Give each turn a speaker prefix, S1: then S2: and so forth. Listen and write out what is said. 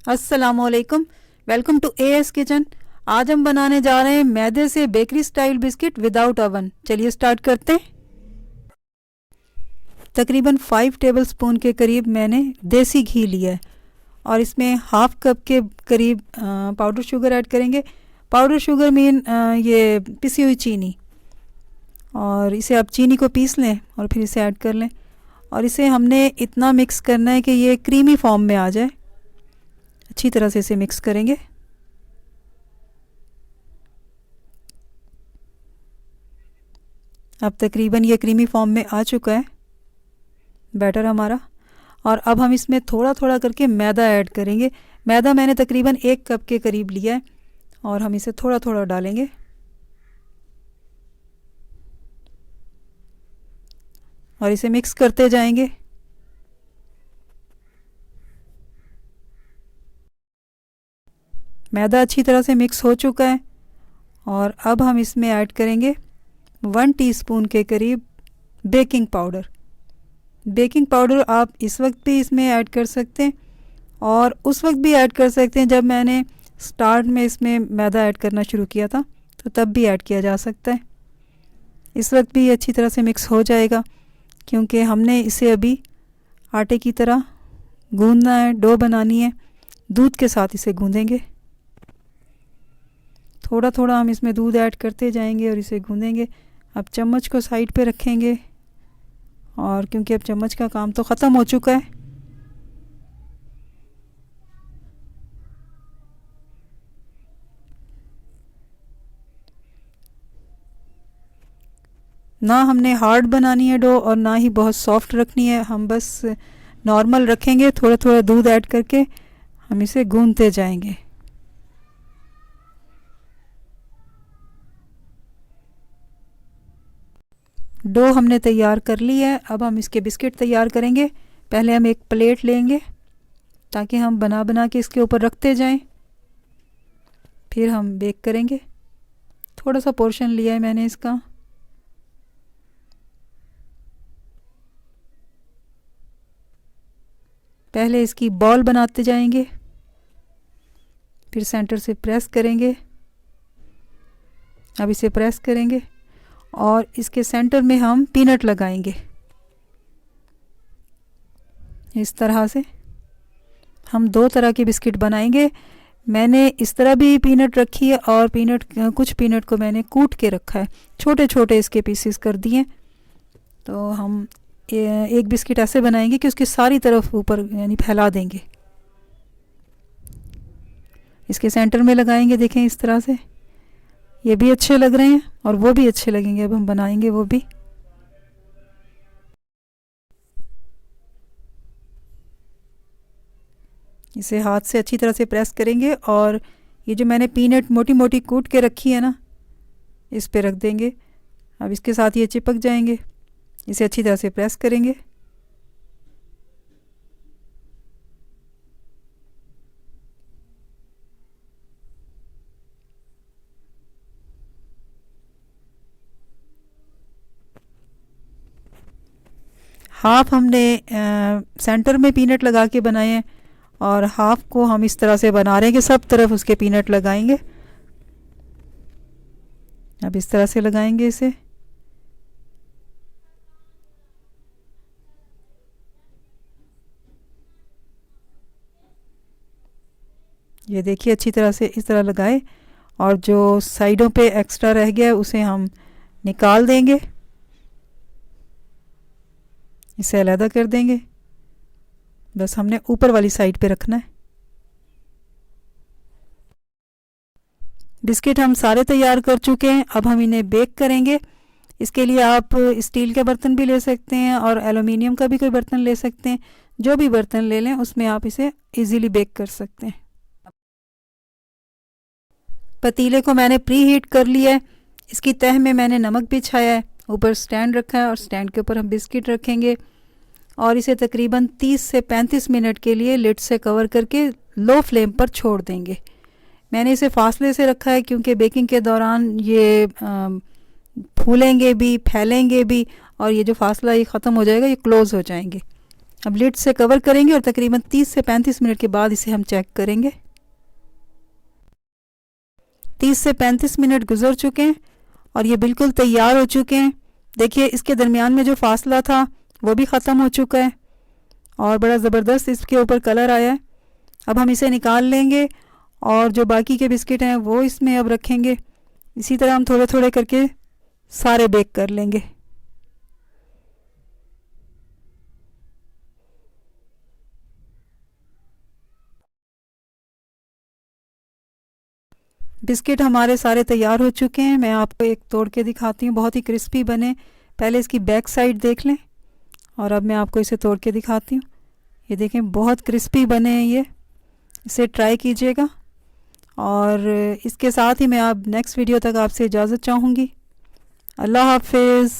S1: अस्सलामुअलैकुम। Welcome to AS kitchen. आज हम बनाने जा रहे हैं मैदे से bakery style biscuit without oven. चलिए स्टार्ट करते हैं। तकरीबन 5 टेबलस्पून के करीब मैंने देसी घी लिया है और इसमें हाफ कप के करीब पाउडर शुगर ऐड करेंगे। पाउडर शुगर मीन ये पिसी हुई चीनी, और इसे आप चीनी को पीस लें और फिर इसे ऐड कर लें और इसे हमने इतना मिक्स करना है कि ये क्रीमी फॉर्म में आ जाए। अच्छी तरह से इसे मिक्स करेंगे। अब तकरीबन ये क्रीमी फॉर्म में आ चुका है बैटर हमारा, और अब हम इसमें थोड़ा थोड़ा करके मैदा ऐड करेंगे। मैदा मैंने तकरीबन 1 कप के करीब लिया है और हम इसे थोड़ा थोड़ा डालेंगे। और इसे मिक्स करते जाएंगे। मैदा अच्छी तरह से मिक्स हो चुका है और अब हम इसमें ऐड करेंगे 1 टीस्पून के करीब बेकिंग पाउडर। बेकिंग पाउडर आप इस वक्त भी इसमें ऐड कर सकते हैं और उस वक्त भी ऐड कर सकते हैं जब मैंने स्टार्ट में इसमें मैदा ऐड करना शुरू किया था, तो तब भी ऐड किया जा सकता है। इस वक्त भी अच्छी तरह से मिक्स हो जाएगा क्योंकि हमने इसे अभी आटे की तरह गूंदना है, डो बनानी है। दूध के साथ इसे गूंदेंगे। थोड़ा थोड़ा हम इसमें दूध ऐड करते जाएंगे और इसे गूंदेंगे। अब चम्मच को साइड पे रखेंगे और क्योंकि अब चम्मच का काम तो ख़त्म हो चुका है, ना हमने हार्ड बनानी है डो और ना ही बहुत सॉफ्ट रखनी है। हम बस नॉर्मल रखेंगे। थोड़ा थोड़ा दूध ऐड करके हम इसे गूंदते जाएंगे। डो हमने तैयार कर ली है। अब हम इसके बिस्किट तैयार करेंगे। पहले हम एक प्लेट लेंगे ताकि हम बना बना के इसके ऊपर रखते जाएं। फिर हम बेक करेंगे। थोड़ा सा पोर्शन लिया है मैंने इसका। पहले इसकी बॉल बनाते जाएंगे, फिर सेंटर से प्रेस करेंगे। अब इसे प्रेस करेंगे और इसके सेंटर में हम पीनट लगाएंगे। इस तरह से हम 2 तरह के बिस्किट बनाएंगे। मैंने इस तरह भी पीनट रखी है और कुछ पीनट को मैंने कूट के रखा है, छोटे छोटे इसके पीसेस कर दिए। तो हम एक बिस्किट ऐसे बनाएंगे कि उसकी सारी तरफ ऊपर यानी फैला देंगे। इसके सेंटर में लगाएंगे। देखें इस तरह से ये भी अच्छे लग रहे हैं और वो भी अच्छे लगेंगे। अब हम बनाएंगे वो भी। इसे हाथ से अच्छी तरह से प्रेस करेंगे और ये जो मैंने पीनट मोटी मोटी कूट के रखी है ना, इस पे रख देंगे। अब इसके साथ ये चिपक जाएंगे। इसे अच्छी तरह से प्रेस करेंगे। हाफ हमने सेंटर में पीनट लगा के बनाए हैं और हाफ को हम इस तरह से बना रहे हैं कि सब तरफ उसके पीनट लगाएंगे। अब इस तरह से लगाएंगे इसे। ये देखिए अच्छी तरह से इस तरह लगाए और जो साइडों पे एक्स्ट्रा रह गया उसे हम निकाल देंगे। इसे अलग कर देंगे। बस हमने ऊपर वाली साइड पे रखना है। बिस्किट हम सारे तैयार कर चुके हैं। अब हम इन्हें बेक करेंगे। इसके लिए आप स्टील के बर्तन भी ले सकते हैं और एल्युमिनियम का भी कोई बर्तन ले सकते हैं। जो भी बर्तन ले लें उसमें आप इसे इजीली बेक कर सकते हैं। पतीले को मैंने प्री हीट कर लिया है। इसकी तह में मैंने नमक बिछाया है। ऊपर स्टैंड रखा है और स्टैंड के ऊपर हम बिस्किट रखेंगे और इसे तकरीबन 30 से 35 मिनट के लिए लिड से कवर करके लो फ्लेम पर छोड़ देंगे। मैंने इसे फासले से रखा है क्योंकि बेकिंग के दौरान ये फूलेंगे भी, फैलेंगे भी और ये जो फासला ये ख़त्म हो जाएगा, ये क्लोज़ हो जाएंगे। अब लिड से कवर करेंगे और तकरीबन 30 से 35 मिनट के बाद इसे हम चेक करेंगे। 30 से 35 मिनट गुजर चुके हैं और ये बिल्कुल तैयार हो चुके हैं। देखिए इसके दरमियान में जो फासला था वो भी ख़त्म हो चुका है और बड़ा ज़बरदस्त इसके ऊपर कलर आया है। अब हम इसे निकाल लेंगे और जो बाकी के बिस्किट हैं वो इसमें अब रखेंगे। इसी तरह हम थोड़े थोड़े करके सारे बेक कर लेंगे। बिस्किट हमारे सारे तैयार हो चुके हैं। मैं आपको एक तोड़ के दिखाती हूँ, बहुत ही क्रिस्पी बने। पहले इसकी बैक साइड देख लें और अब मैं आपको इसे तोड़ के दिखाती हूँ। ये देखें बहुत क्रिस्पी बने हैं ये। इसे ट्राई कीजिएगा और इसके साथ ही मैं आप नेक्स्ट वीडियो तक आपसे इजाज़त चाहूँगी। अल्लाह हाफिज़।